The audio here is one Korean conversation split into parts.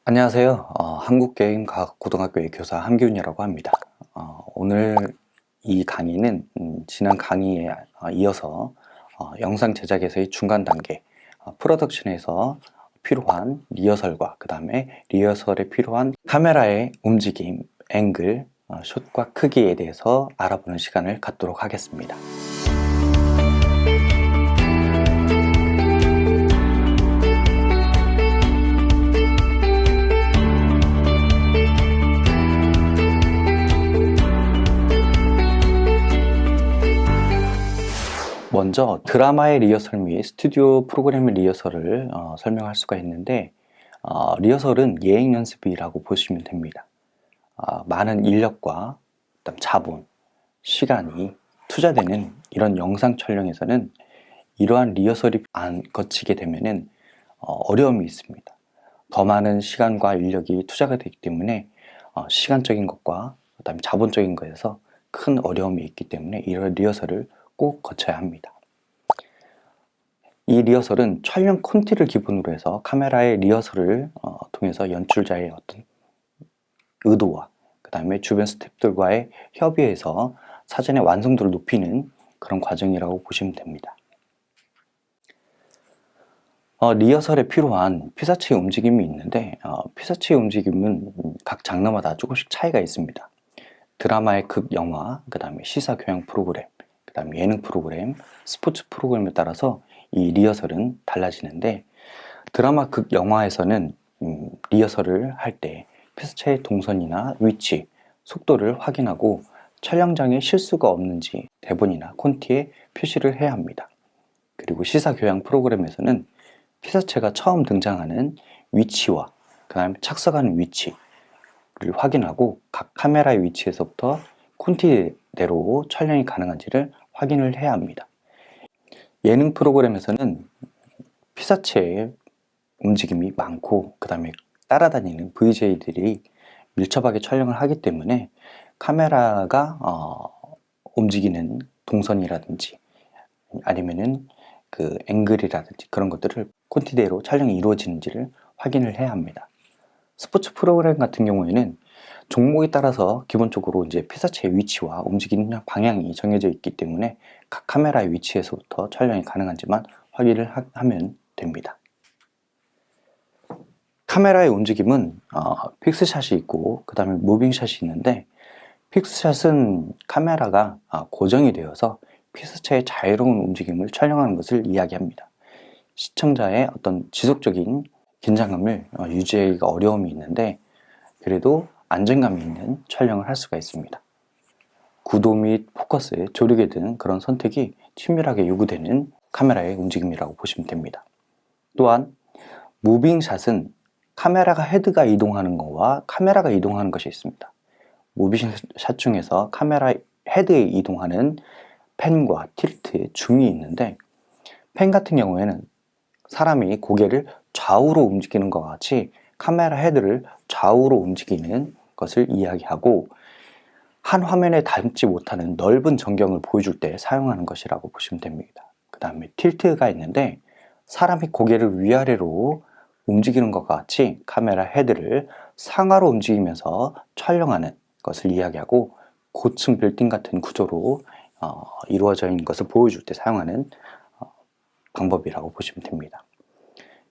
안녕하세요. 한국게임과학고등학교의 교사 함기훈이라고 합니다. 오늘 이 강의는 지난 강의에 이어서 영상 제작에서의 중간 단계, 프로덕션에서 필요한 리허설과 그 다음에 리허설에 필요한 카메라의 움직임, 앵글, 숏과 크기에 대해서 알아보는 시간을 갖도록 하겠습니다. 먼저 드라마의 리허설 및 스튜디오 프로그램의 리허설을 설명할 수가 있는데, 리허설은 예행 연습이라고 보시면 됩니다. 많은 인력과 그다음 자본, 시간이 투자되는 이런 영상 촬영에서는 이러한 리허설이 안 거치게 되면은 어려움이 있습니다. 더 많은 시간과 인력이 투자가 되기 때문에 시간적인 것과 그다음에 자본적인 것에서 큰 어려움이 있기 때문에 이런 리허설을 꼭 거쳐야 합니다. 이 리허설은 촬영 콘티를 기본으로 해서 카메라의 리허설을 통해서 연출자의 어떤 의도와 그 다음에 주변 스태프들과의 협의해서 사전에 완성도를 높이는 그런 과정이라고 보시면 됩니다. 리허설에 필요한 피사체의 움직임이 있는데, 피사체의 움직임은 각 장르마다 조금씩 차이가 있습니다. 드라마의 극영화, 그 다음에 시사 교양 프로그램, 그 다음에 예능 프로그램, 스포츠 프로그램에 따라서 이 리허설은 달라지는데, 드라마 극영화에서는 리허설을 할 때 피사체의 동선이나 위치, 속도를 확인하고 촬영장에 실수가 없는지 대본이나 콘티에 표시를 해야 합니다. 그리고 시사 교양 프로그램에서는 피사체가 처음 등장하는 위치와 그 다음에 착석하는 위치를 확인하고 각 카메라의 위치에서부터 콘티대로 촬영이 가능한지를 확인을 해야 합니다. 예능 프로그램에서는 피사체의 움직임이 많고 그 다음에 따라다니는 VJ들이 밀접하게 촬영을 하기 때문에 카메라가 움직이는 동선이라든지 아니면은 그 앵글이라든지 그런 것들을 콘티대로 촬영이 이루어지는지를 확인을 해야 합니다. 스포츠 프로그램 같은 경우에는 종목에 따라서 기본적으로 이제 피사체의 위치와 움직이는 방향이 정해져 있기 때문에 각 카메라의 위치에서부터 촬영이 가능한지만 확인을 하면 됩니다. 카메라의 움직임은 픽스샷이 있고 그 다음에 무빙샷이 있는데, 픽스샷은 카메라가 고정이 되어서 피사체의 자유로운 움직임을 촬영하는 것을 이야기합니다. 시청자의 어떤 지속적인 긴장감을 유지하기가 어려움이 있는데 그래도 안정감 있는 촬영을 할 수가 있습니다. 구도 및 포커스의 조력에 대한 그런 선택이 친밀하게 요구되는 카메라의 움직임이라고 보시면 됩니다. 또한 무빙샷은 카메라가 헤드가 이동하는 것과 카메라가 이동하는 것이 있습니다. 무빙샷 중에서 카메라 헤드에 이동하는 펜과 틸트, 줌이 있는데, 펜 같은 경우에는 사람이 고개를 좌우로 움직이는 것과 같이 카메라 헤드를 좌우로 움직이는 것을 이야기하고, 한 화면에 담지 못하는 넓은 전경을 보여줄 때 사용하는 것이라고 보시면 됩니다. 그 다음에 틸트가 있는데, 사람이 고개를 위아래로 움직이는 것과 같이 카메라 헤드를 상하로 움직이면서 촬영하는 것을 이야기하고, 고층 빌딩 같은 구조로 이루어져 있는 것을 보여줄 때 사용하는 방법이라고 보시면 됩니다.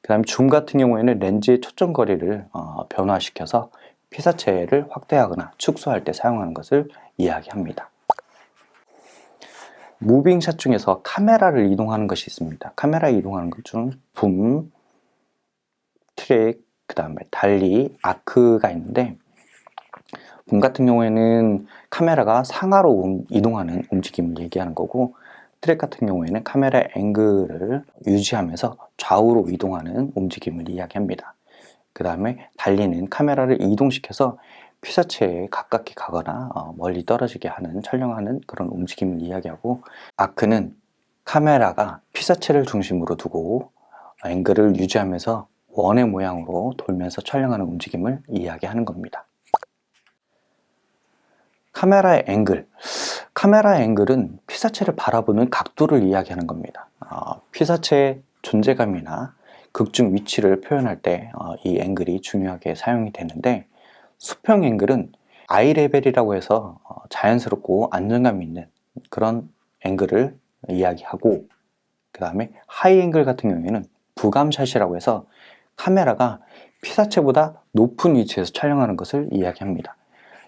그 다음에 줌 같은 경우에는 렌즈의 초점거리를 변화시켜서 피사체를 확대하거나 축소할 때 사용하는 것을 이야기합니다. 무빙샷 중에서 카메라를 이동하는 것이 있습니다. 카메라 이동하는 것 중 붐, 트랙, 그 다음에 달리, 아크가 있는데, 붐 같은 경우에는 카메라가 상하로 이동하는 움직임을 얘기하는 거고, 트랙 같은 경우에는 카메라 앵글을 유지하면서 좌우로 이동하는 움직임을 이야기합니다. 그 다음에 달리는 카메라를 이동시켜서 피사체에 가깝게 가거나 멀리 떨어지게 하는, 촬영하는 그런 움직임을 이야기하고, 아크는 카메라가 피사체를 중심으로 두고 앵글을 유지하면서 원의 모양으로 돌면서 촬영하는 움직임을 이야기하는 겁니다. 카메라의 앵글. 카메라의 앵글은 피사체를 바라보는 각도를 이야기하는 겁니다. 피사체의 존재감이나 극중 위치를 표현할 때 이 앵글이 중요하게 사용이 되는데, 수평 앵글은 아이 레벨이라고 해서 자연스럽고 안정감 있는 그런 앵글을 이야기하고, 그 다음에 하이 앵글 같은 경우에는 부감샷이라고 해서 카메라가 피사체보다 높은 위치에서 촬영하는 것을 이야기합니다.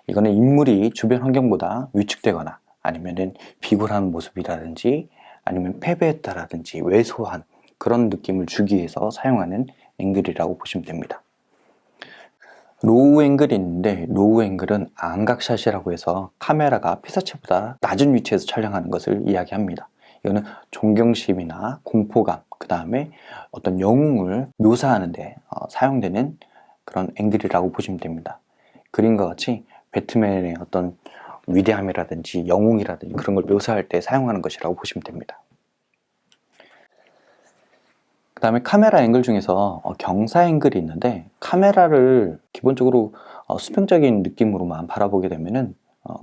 이거는 인물이 주변 환경보다 위축되거나 아니면은 비굴한 모습이라든지 아니면 패배했다라든지 왜소한 그런 느낌을 주기 위해서 사용하는 앵글이라고 보시면 됩니다. 로우 앵글이 있는데, 로우 앵글은 안각샷이라고 해서 카메라가 피사체보다 낮은 위치에서 촬영하는 것을 이야기합니다. 이거는 존경심이나 공포감, 그 다음에 어떤 영웅을 묘사하는데 사용되는 그런 앵글이라고 보시면 됩니다. 그림과 같이 배트맨의 어떤 위대함이라든지 영웅이라든지 그런 걸 묘사할 때 사용하는 것이라고 보시면 됩니다. 그 다음에 카메라 앵글 중에서 경사 앵글이 있는데, 카메라를 기본적으로 수평적인 느낌으로만 바라보게 되면은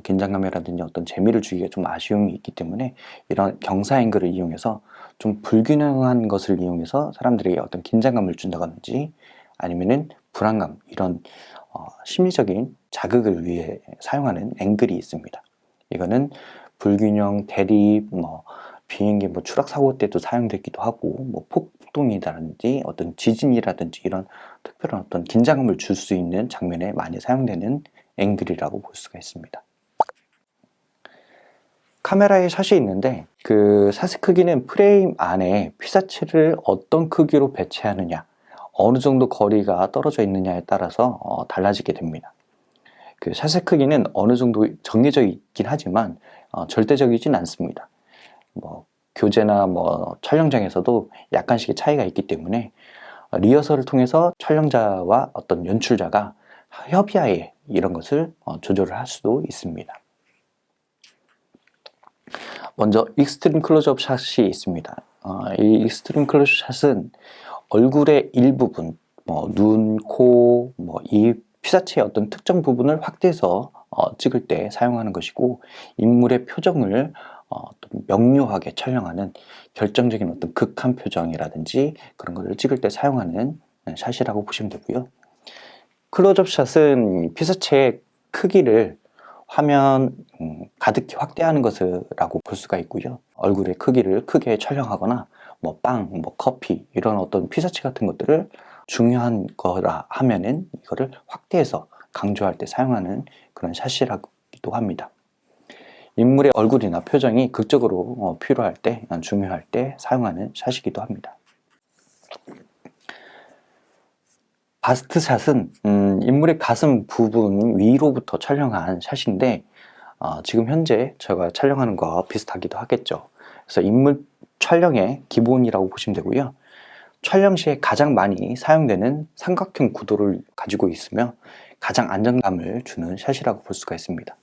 긴장감이라든지 어떤 재미를 주기가 좀 아쉬움이 있기 때문에 이런 경사 앵글을 이용해서 좀 불균형한 것을 이용해서 사람들에게 어떤 긴장감을 준다든지 아니면은 불안감, 이런 심리적인 자극을 위해 사용하는 앵글이 있습니다. 이거는 불균형, 대립, 비행기 추락 사고 때도 사용되기도 하고, 폭동이라든지 어떤 지진이라든지 이런 특별한 어떤 긴장감을 줄 수 있는 장면에 많이 사용되는 앵글이라고 볼 수가 있습니다. 카메라에 샷이 있는데, 그 샷의 크기는 프레임 안에 피사체를 어떤 크기로 배치하느냐, 어느 정도 거리가 떨어져 있느냐에 따라서 달라지게 됩니다. 그 샷의 크기는 어느 정도 정해져 있긴 하지만 절대적이진 않습니다. 교재나 촬영장에서도 약간씩의 차이가 있기 때문에 리허설을 통해서 촬영자와 어떤 연출자가 협의하에 이런 것을 조절을 할 수도 있습니다. 먼저 익스트림 클로즈업 샷이 있습니다. 이 익스트림 클로즈업 샷은 얼굴의 일부분, 눈, 코, 입, 피사체의 어떤 특정 부분을 확대해서 찍을 때 사용하는 것이고, 인물의 표정을 명료하게 촬영하는 결정적인 어떤 극한 표정이라든지 그런 것을 찍을 때 사용하는 샷이라고 보시면 되고요. 클로즈업 샷은 피사체의 크기를 화면 가득히 확대하는 것이라고 볼 수가 있고요. 얼굴의 크기를 크게 촬영하거나 빵, 커피 이런 어떤 피사체 같은 것들을 중요한 거라 하면은 이거를 확대해서 강조할 때 사용하는 그런 샷이라고도 합니다. 인물의 얼굴이나 표정이 극적으로 필요할 때, 중요할 때 사용하는 샷이기도 합니다. 바스트 샷은 인물의 가슴 부분 위로부터 촬영한 샷인데, 지금 현재 제가 촬영하는 거와 비슷하기도 하겠죠. 그래서 인물 촬영의 기본이라고 보시면 되고요. 촬영 시에 가장 많이 사용되는 삼각형 구도를 가지고 있으며 가장 안정감을 주는 샷이라고 볼 수가 있습니다.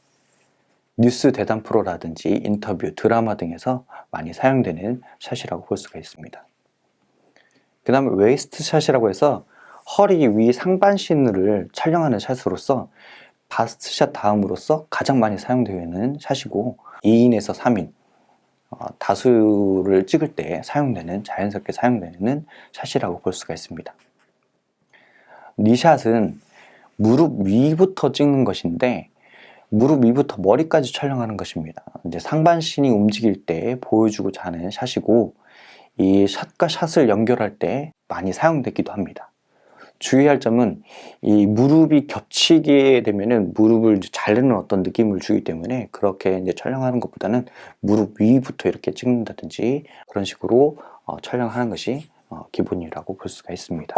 뉴스 대담 프로라든지 인터뷰, 드라마 등에서 많이 사용되는 샷이라고 볼 수가 있습니다. 그 다음에 웨이스트 샷이라고 해서 허리 위 상반신을 촬영하는 샷으로서 바스트 샷 다음으로서 가장 많이 사용되는 샷이고, 2인에서 3인 다수를 찍을 때 자연스럽게 사용되는 샷이라고 볼 수가 있습니다. 니샷은 무릎 위부터 찍는 것인데, 무릎 위부터 머리까지 촬영하는 것입니다. 이제 상반신이 움직일 때 보여주고자 하는 샷이고, 이 샷과 샷을 연결할 때 많이 사용되기도 합니다. 주의할 점은 이 무릎이 겹치게 되면은 무릎을 자르는 어떤 느낌을 주기 때문에 그렇게 이제 촬영하는 것보다는 무릎 위부터 이렇게 찍는다든지 그런 식으로 촬영하는 것이 기본이라고 볼 수가 있습니다.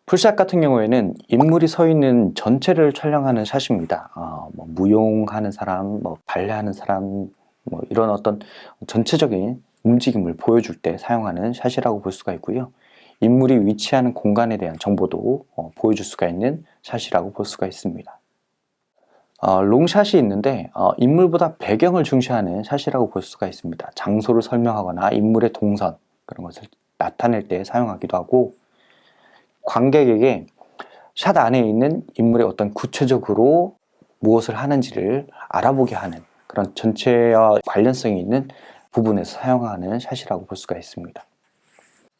풀샷 같은 경우에는 인물이 서 있는 전체를 촬영하는 샷입니다. 무용하는 사람, 발레하는 사람, 이런 어떤 전체적인 움직임을 보여줄 때 사용하는 샷이라고 볼 수가 있고요. 인물이 위치하는 공간에 대한 정보도 보여줄 수가 있는 샷이라고 볼 수가 있습니다. 롱샷이 있는데 인물보다 배경을 중시하는 샷이라고 볼 수가 있습니다. 장소를 설명하거나 인물의 동선, 그런 것을 나타낼 때 사용하기도 하고, 관객에게 샷 안에 있는 인물의 어떤 구체적으로 무엇을 하는지를 알아보게 하는 그런 전체와 관련성이 있는 부분에서 사용하는 샷이라고 볼 수가 있습니다.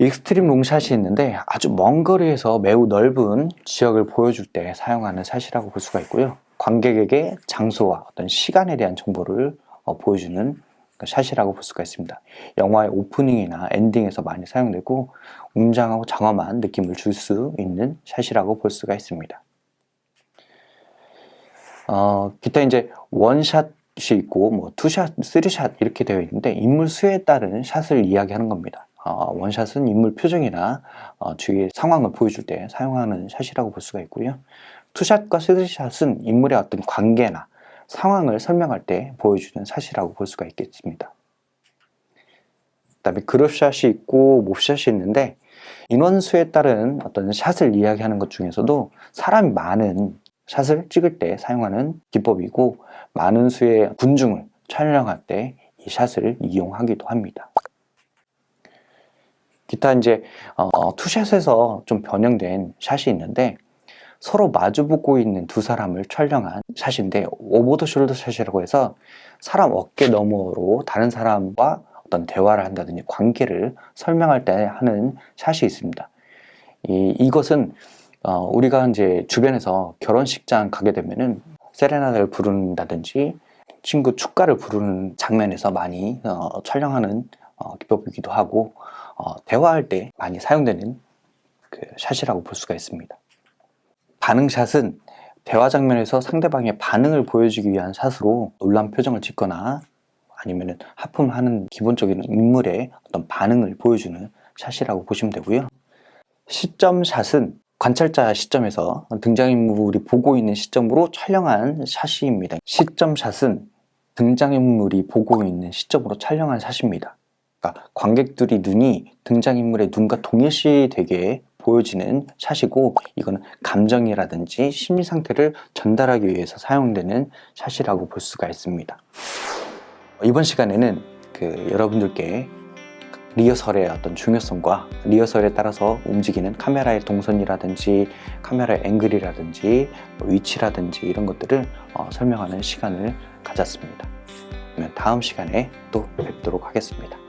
익스트림 롱샷이 있는데 아주 먼 거리에서 매우 넓은 지역을 보여줄 때 사용하는 샷이라고 볼 수가 있고요. 관객에게 장소와 어떤 시간에 대한 정보를 보여주는 샷이라고 볼 수가 있습니다. 영화의 오프닝이나 엔딩에서 많이 사용되고 웅장하고 장엄한 느낌을 줄 수 있는 샷이라고 볼 수가 있습니다. 기타 이제 원샷이 있고 뭐 투샷, 쓰리샷 이렇게 되어 있는데 인물 수에 따른 샷을 이야기하는 겁니다. 원샷은 인물 표정이나 주위의 상황을 보여줄 때 사용하는 샷이라고 볼 수가 있고요. 투샷과 쓰리샷은 인물의 어떤 관계나 상황을 설명할 때 보여주는 샷이라고 볼 수가 있겠습니다. 그 다음에 그룹샷이 있고 몹샷이 있는데 인원수에 따른 어떤 샷을 이야기하는 것 중에서도 사람이 많은 샷을 찍을 때 사용하는 기법이고 많은 수의 군중을 촬영할 때 이 샷을 이용하기도 합니다. 기타 이제 투샷에서 좀 변형된 샷이 있는데 서로 마주보고 있는 두 사람을 촬영한 샷인데 오버 더 숄더 샷이라고 해서 사람 어깨 너머로 다른 사람과 어떤 대화를 한다든지 관계를 설명할 때 하는 샷이 있습니다. 이것은 우리가 이제 주변에서 결혼식장 가게 되면은 세레나데를 부른다든지 친구 축가를 부르는 장면에서 많이 촬영하는 기법이기도 하고 대화할 때 많이 사용되는 그 샷이라고 볼 수가 있습니다. 반응샷은 대화 장면에서 상대방의 반응을 보여주기 위한 샷으로 놀란 표정을 짓거나 아니면 하품하는 기본적인 인물의 어떤 반응을 보여주는 샷이라고 보시면 되고요. 시점샷은 관찰자 시점에서 등장인물이 보고 있는 시점으로 촬영한 샷입니다. 시점샷은 등장인물이 보고 있는 시점으로 촬영한 샷입니다. 그러니까 관객들이 눈이 등장인물의 눈과 동일시되게 보여지는 샷이고 이거는 감정이라든지 심리 상태를 전달하기 위해서 사용되는 샷이라고 볼 수가 있습니다. 이번 시간에는 여러분들께 리허설의 어떤 중요성과 리허설에 따라서 움직이는 카메라의 동선이라든지 카메라의 앵글이라든지 위치라든지 이런 것들을 설명하는 시간을 가졌습니다. 그러면 다음 시간에 또 뵙도록 하겠습니다.